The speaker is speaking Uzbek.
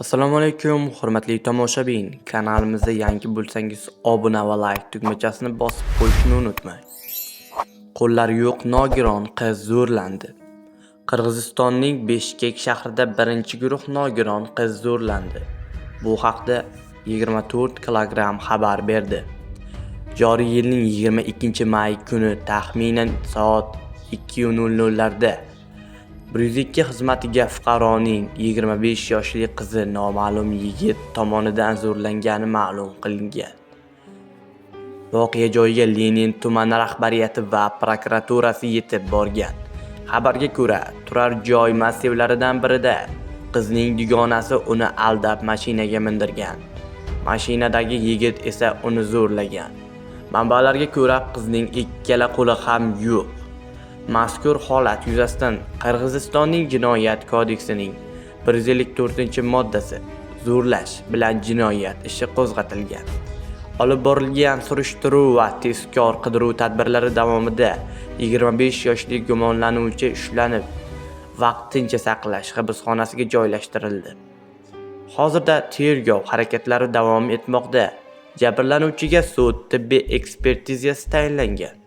Assalomu alaykum, hurmatli tomoshabin. Kanalimizga yangi bo'lsangiz, obuna va like tugmachasini bosib qo'yishni unutmang. Qo'llari yo'q nogiron qiz zo'rlandi. Qirg'izistonning Bishkek shahrida birinchi guruh nogiron qiz zo'rlandi. Bu haqda 24 kilogramm xabar berdi. Joriy yilning 22-may kuni taxminan soat 2:00 larda 102 xizmatiga fuqaroning 25 yoshli qizi noma'lum yigit tomonidan zo'rlangani ma'lum qilingan. Voqea joyiga Lenin tumani rahbariyati va prokuraturasi yetib borgan. Xabarga ko'ra, turar joy massivlaridan birida qizning dugonasi uni aldab mashinaga mindirgan. Mashinadagi yigit esa uni zo'rlagan. Manbalarga ko'ra, qizning ikkala qo'li ham yo'q. Mazkur holat yuzasidan Qirg'izistonning Jinoyat kodeksining 154-moddasi zo'rlash bilan jinoyat ishi qo'zg'atilgan. Olib borilgan surishtiruv va tezkor qidiruv tadbirlari davomida 25 yoshli gumonlanuvchi ushlanib, vaqtincha saqlash hibsxonasiga joylashtirildi. Hozirda tergov harakatlari davom etmoqda. Jabrlanuvchiga sud tibbiy ekspertizasi tayinlangan.